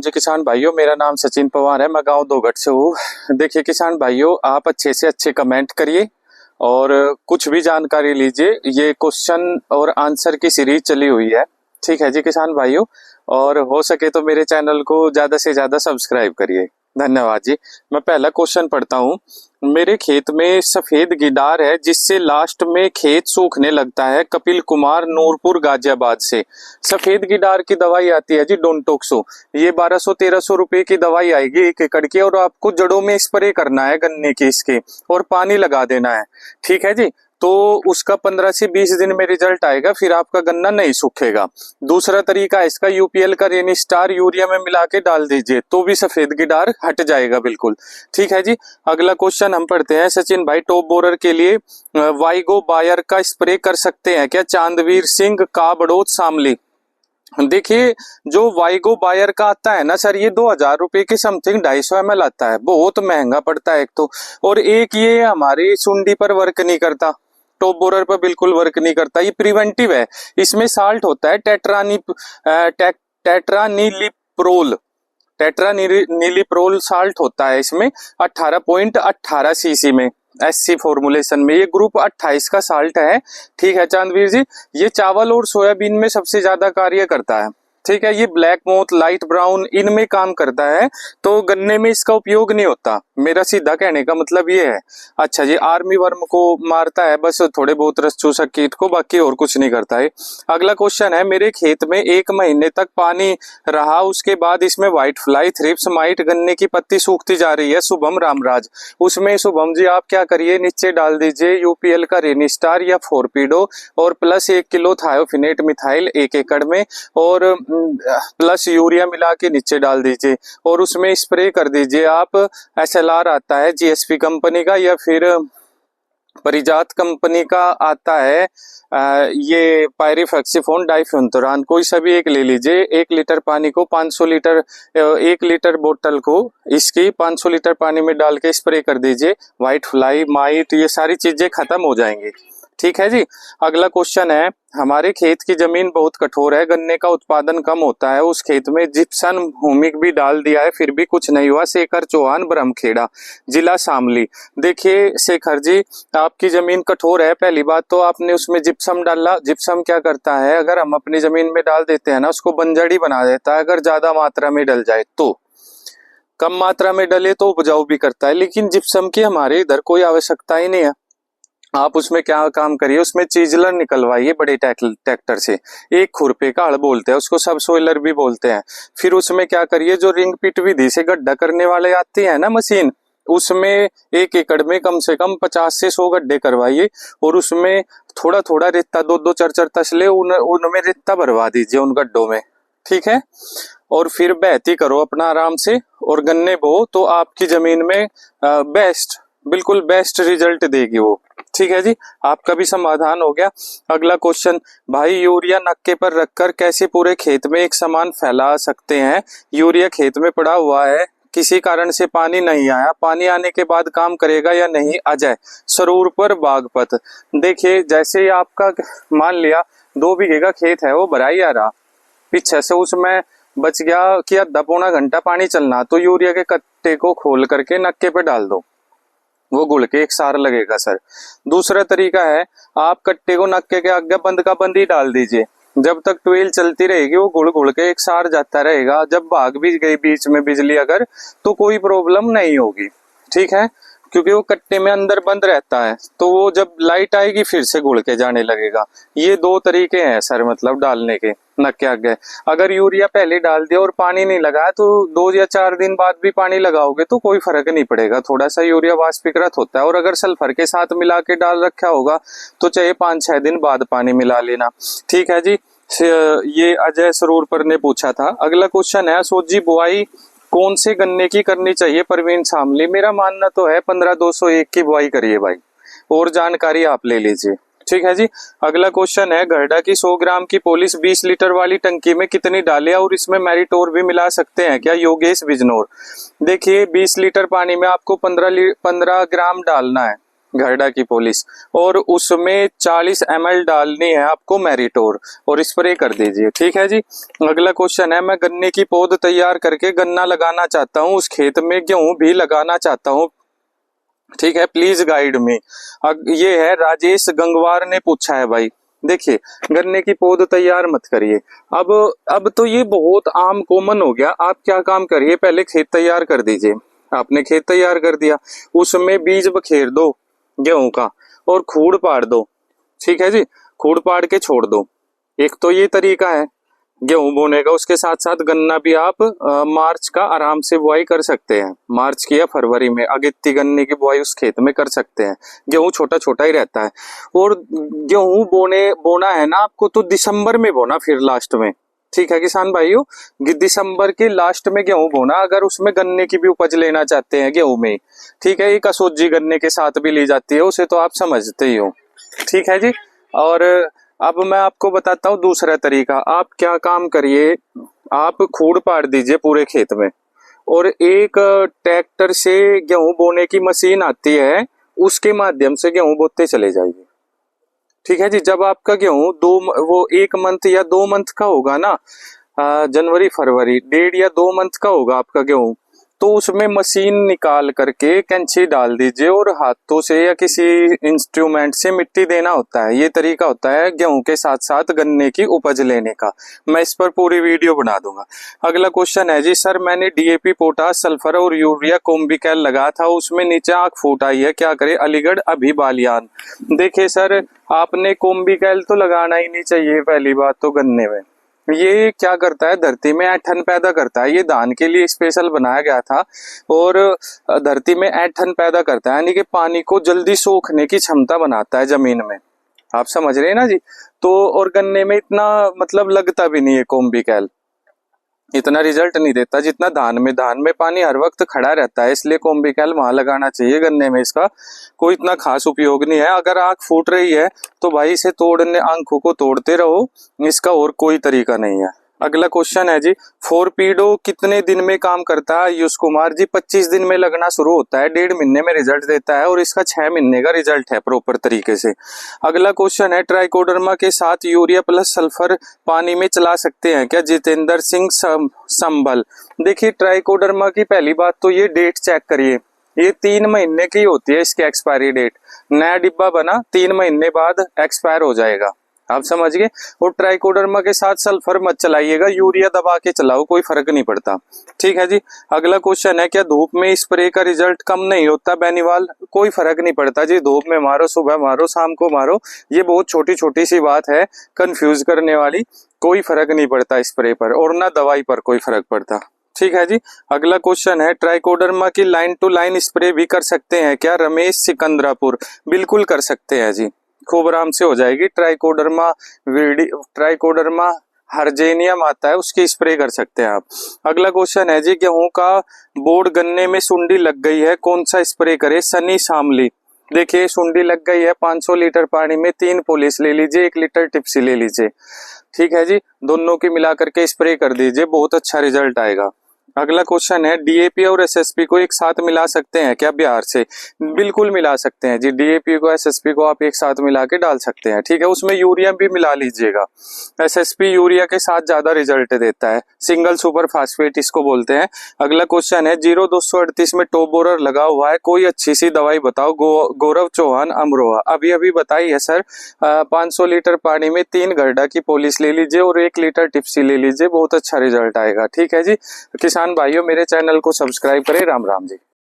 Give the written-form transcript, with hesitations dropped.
जी किसान भाइयों, मेरा नाम सचिन पवार है। मैं गांव दोगट से हूँ। देखिए किसान भाइयों, आप अच्छे से अच्छे कमेंट करिए और कुछ भी जानकारी लीजिए। ये क्वेश्चन और आंसर की सीरीज चली हुई है, ठीक है जी किसान भाइयों। और हो सके तो मेरे चैनल को ज्यादा से ज्यादा सब्सक्राइब करिए। धन्यवाद जी। मैं पहला क्वेश्चन पढ़ता हूँ। मेरे खेत में सफेद गिडार है जिससे लास्ट में खेत सूखने लगता है। कपिल कुमार, नूरपुर, गाजियाबाद से। सफेद गिडार की दवाई आती है जी डोंटोक्सो। ये 1200-1300 रुपए की दवाई आएगी 1 एकड़ की, और आपको जड़ों में स्प्रे करना है गन्ने की इसके, और पानी लगा देना है, ठीक है जी। तो उसका 15 से 20 दिन में रिजल्ट आएगा, फिर आपका गन्ना नहीं सूखेगा। दूसरा तरीका है इसका, यूपीएल का रेनी स्टार यूरिया में मिला के डाल दीजिए तो भी सफेद गिडार हट जाएगा बिल्कुल, ठीक है जी। अगला क्वेश्चन हम पढ़ते हैं। सचिन भाई, टॉप बोरर के लिए वाइगो बायर का स्प्रे कर सकते हैं क्या? चांदवीर सिंह, काबड़ोद, शामली। देखिए, जो वाइगो बायर का आता है ना सर, ये 2000 रुपए के समथिंग 250 ml आता है। बहुत महंगा पड़ता है एक तो, और एक ये हमारी सुंडी पर वर्क नहीं करता, टॉप बोरर पर बिल्कुल वर्क नहीं करता। ये प्रिवेंटिव है, इसमें साल्ट होता है टेट्रानीलिप्रोल साल्ट होता है इसमें 18.18 सीसी में, एससी फॉर्मुलेशन में। ये ग्रुप 28 का साल्ट है, ठीक है चांदवीर जी। ये चावल और सोयाबीन में सबसे ज्यादा कार्य करता है, ठीक है। ये ब्लैक मोथ, लाइट ब्राउन, इनमें काम करता है, तो गन्ने में इसका उपयोग नहीं होता। मेरा सीधा कहने का मतलब ये है। अच्छा जी, आर्मी वर्म को मारता है बस, थोड़े बहुत रस चूसक कीट को, बाकी और कुछ नहीं करता है। अगला क्वेश्चन है, मेरे खेत में 1 महीने तक पानी रहा, उसके बाद इसमें व्हाइट फ्लाई, थ्रिप्स माइट, गन्ने की पत्ती सूखती जा रही है। शुभम रामराज। उसमें शुभम जी आप क्या करिए, नीचे डाल दीजिए यूपीएल का रेनी स्टार या फोरपीडो, और प्लस 1 किलो थायोफिनेट मिथाइल 1 एकड़ में, और प्लस यूरिया मिला के नीचे डाल दीजिए, और उसमें स्प्रे कर दीजिए आप। एसएलआर आता है जीएसपी कंपनी का, या फिर परिजात कंपनी का आता है ये पायरिफेक्सिफोन डाइफ्यूंतरान, कोई सा भी एक ले लीजिए। 1 लीटर पानी को 500 लीटर 1 लीटर बोतल को इसकी 500 लीटर पानी में डाल के स्प्रे कर दीजिए। व्हाइट फ्लाई, माइट, ये सारी चीजें खत्म हो जाएंगी, ठीक है जी। अगला क्वेश्चन है, हमारे खेत की जमीन बहुत कठोर है, गन्ने का उत्पादन कम होता है, उस खेत में जिप्सन ह्यूमिक भी डाल दिया है फिर भी कुछ नहीं हुआ। शेखर चौहान, ब्रह्मखेड़ा, जिला शामली। देखिए शेखर जी, आपकी जमीन कठोर है, पहली बात तो आपने उसमें जिप्सम डाला। जिप्सम क्या करता है, अगर हम अपनी जमीन में डाल देते हैं ना, उसको बंजर ही बना देता है। अगर ज्यादा मात्रा में डल जाए तो, कम मात्रा में डले तो उपजाऊ भी करता है, लेकिन जिप्सम की हमारे इधर कोई आवश्यकता ही नहीं है। आप उसमें क्या काम करिए, उसमें चीजलर निकलवाइए बड़े ट्रैक्टर से। एक खुरपे का हल बोलते हैं उसको, सब सोइलर भी बोलते हैं। फिर उसमें क्या करिए, जो रिंग पिट विधि से गड्ढा करने वाले आती है ना मशीन, उसमें 1 एकड़ में कम से कम 50 से 100 गड्ढे करवाइए, और उसमें थोड़ा थोड़ा रेता, 2-2 4-4 तसले उनमें रेता भरवा दीजिए उन गड्ढों में, ठीक है। और फिर बहती करो अपना आराम से, और गन्ने बो तो आपकी जमीन में बिल्कुल बेस्ट रिजल्ट देगी वो, ठीक है जी। आपका भी समाधान हो गया। अगला क्वेश्चन, भाई यूरिया नक्के पर रखकर कैसे पूरे खेत में एक समान फैला सकते हैं? यूरिया खेत में पड़ा हुआ है, किसी कारण से पानी नहीं आया, पानी आने के बाद काम करेगा या नहीं? अजय, सरूर पर बागपत। देखिए, जैसे आपका मान लिया 2 बीघे का खेत है, वो भरा ही आ रहा, पीछे से उसमें बच गया कि आधा पौना घंटा पानी चलना, तो यूरिया के कट्टे को खोल करके नक्के पे डाल दो, वो गुड़ के एक सार लगेगा सर। दूसरा तरीका है, आप कट्टे को नक्के के आगे बंद का बंद ही डाल दीजिए, जब तक ट्वेल चलती रहेगी वो गुड़ गुड़ के एक सार जाता रहेगा। जब भाग भी गई बीच में बिजली अगर, तो कोई प्रॉब्लम नहीं होगी, ठीक है, क्योंकि वो कट्टे में अंदर बंद रहता है, तो वो जब लाइट आएगी फिर से गुड़ के जाने लगेगा। ये 2 तरीके हैं सर, मतलब डालने के नक्के आगे। अगर यूरिया पहले डाल दिया और पानी नहीं लगा, तो 2 या 4 दिन बाद भी पानी लगाओगे तो कोई फर्क नहीं पड़ेगा, थोड़ा सा यूरिया वाष्पीकृत होता है। और अगर सल्फर के साथ मिला के डाल रखा होगा तो चाहे 5-6 दिन बाद पानी मिला लेना, ठीक है जी। ये अजय सरूर पर ने पूछा था। अगला क्वेश्चन है, सोजी बुआई कौन से गन्ने की करनी चाहिए? प्रवीण शामली। मेरा मानना तो है 15-201 की बुआई करिए भाई, और जानकारी आप ले लीजिए, ठीक है जी। अगला क्वेश्चन है, गरडा की 100 ग्राम की पॉलिश 20 लीटर वाली टंकी में कितनी डालें, और इसमें मैरिटोर भी मिला सकते हैं क्या? योगेश बिजनौर। देखिए, 20 लीटर पानी में आपको 15 ग्राम डालना है, घरडा की पॉलिश, और उसमें 40 ml डालनी है आपको मैरिटोर और स्प्रे कर दीजिए। ठीक है जी। अगला क्वेश्चन है, मैं गन्ने की पौध तैयार करके गन्ना लगाना चाहता हूँ, उस खेत में गेहूं भी लगाना चाहता हूँ, ठीक है, प्लीज गाइड में। ये है राजेश गंगवार ने पूछा है भाई। देखिए, गन्ने की पौध तैयार मत करिए। अब तो ये बहुत आम कॉमन हो गया। आप क्या काम करिए, पहले खेत तैयार कर दीजिए। आपने खेत तैयार कर दिया, उसमें बीज बखेर दो गेहूं का और खूड़ पाड़ दो। ठीक है जी, खूड़ पाड़ के छोड़ दो। एक तो ये तरीका है गेहूं बोने का। उसके साथ साथ गन्ना भी आप मार्च का आराम से बुआई कर सकते हैं। मार्च की या फरवरी में अगेती गन्ने की बुआई उस खेत में कर सकते हैं। गेहूं छोटा छोटा ही रहता है। और गेहूं बोना है ना आपको, तो दिसंबर में बोना फिर लास्ट में। ठीक है किसान भाइयों, दिसंबर के लास्ट में गेहूं बोना, अगर उसमें गन्ने की भी उपज लेना चाहते हैं गेहूं में। ठीक है, एक असोजी गन्ने के साथ भी ली जाती है, उसे तो आप समझते ही हो। ठीक है जी। और अब मैं आपको बताता हूँ दूसरा तरीका। आप क्या काम करिए, आप खूड़ पाड़ दीजिए पूरे खेत में, और एक ट्रैक्टर से गेहूं बोने की मशीन आती है, उसके माध्यम से गेहूं बोते चले जाइए। ठीक है जी। जब आपका गेहूं वो 1 मंथ या 2 मंथ का होगा ना, जनवरी फरवरी 1.5 या 2 मंथ का होगा आपका गेहूं, तो उसमें मशीन निकाल करके कैंची डाल दीजिए और हाथों से या किसी इंस्ट्रूमेंट से मिट्टी देना होता है। ये तरीका होता है गेहूं के साथ साथ गन्ने की उपज लेने का। मैं इस पर पूरी वीडियो बना दूंगा। अगला क्वेश्चन है जी, सर मैंने डीएपी, पोटास, सल्फर और यूरिया कॉम्बिकैल लगाया था, उसमें नीचे आंख फूट आई है, क्या करे? अलीगढ़ अभी बालियान। देखिए सर, आपने कॉम्बिकैल तो लगाना ही नहीं चाहिए। पहली बात तो गन्ने में ये क्या करता है, धरती में ऐंठन पैदा करता है। ये धान के लिए स्पेशल बनाया गया था, और धरती में ऐंठन पैदा करता है, यानी कि पानी को जल्दी सोखने की क्षमता बनाता है जमीन में। आप समझ रहे हैं ना जी। तो और गन्ने में इतना मतलब लगता भी नहीं है कॉम्बिकैल, इतना रिजल्ट नहीं देता जितना धान में। धान में पानी हर वक्त खड़ा रहता है, इसलिए कॉम्बिकैल वहां लगाना चाहिए। गन्ने में इसका कोई इतना खास उपयोग नहीं है। अगर आंख फूट रही है तो भाई इसे तोड़ने, आंखों को तोड़ते रहो, इसका और कोई तरीका नहीं है। अगला क्वेश्चन है जी, फोरपीडो कितने दिन में काम करता है? आयुष कुमार जी, 25 दिन में लगना शुरू होता है, 1.5 महीने में रिजल्ट देता है, और इसका 6 महीने का रिजल्ट है प्रॉपर तरीके से। अगला क्वेश्चन है, ट्राइकोडर्मा के साथ यूरिया प्लस सल्फर पानी में चला सकते हैं क्या? जितेंद्र सिंह संभल। देखिए, ट्राइकोडर्मा की पहली बात तो ये डेट चेक करिए, ये 3 महीने की होती है इसकी एक्सपायरी डेट। नया डिब्बा बना 3 महीने बाद एक्सपायर हो जाएगा, आप समझ गए। और ट्राइकोडर्मा के साथ सल्फर मत चलाइएगा, यूरिया दबा के चलाओ, कोई फर्क नहीं पड़ता। ठीक है जी। अगला क्वेश्चन है, क्या धूप में स्प्रे का रिजल्ट कम नहीं होता? बेनीवाल, कोई फर्क नहीं पड़ता जी। धूप में मारो, सुबह मारो, शाम को मारो, ये बहुत छोटी छोटी सी बात है कंफ्यूज करने वाली। कोई फर्क नहीं पड़ता स्प्रे पर, और ना दवाई पर कोई फर्क पड़ता। ठीक है जी। अगला क्वेश्चन है, ट्राइकोडर्मा की लाइन टू लाइन स्प्रे भी कर सकते हैं क्या? रमेश सिकंदरापुर, बिल्कुल कर सकते हैं जी, खूब आराम से हो जाएगी। ट्राइकोडर्मा हर्जेनियम आता है, उसकी स्प्रे कर सकते हैं आप। अगला क्वेश्चन है जी, गेहूं का बोर्ड गन्ने में सुंडी लग गई है, कौन सा स्प्रे करे? सनी शामली। देखिए, सुंडी लग गई है, 500 लीटर पानी में 3 पॉलिश ले लीजिए, 1 लीटर टिप्सी ले लीजिए। ठीक है जी, दोनों की मिला करके स्प्रे कर दीजिए, बहुत अच्छा रिजल्ट आएगा। अगला क्वेश्चन है, डीएपी और एसएसपी को एक साथ मिला सकते हैं क्या बिहार से? बिल्कुल मिला सकते हैं जी, डीएपी को एसएसपी को आप एक साथ मिला के डाल सकते हैं। ठीक है, उसमें यूरिया भी मिला लीजिएगा। एसएसपी यूरिया के साथ ज्यादा रिजल्ट देता है, सिंगल सुपर फास्फेट इसको बोलते हैं। अगला क्वेश्चन है, 0238 में टॉप बोरर लगा हुआ है, कोई अच्छी सी दवाई बताओ। गौरव चौहान, अमरोहा। अभी अभी बताई है सर। 500 लीटर पानी में 3 घरडा की पॉलिश ले लीजिए और 1 लीटर टिप्सी ले लीजिए, बहुत अच्छा रिजल्ट आएगा। ठीक है जी। किसान भाइयों, मेरे चैनल को सब्सक्राइब करें। राम राम जी।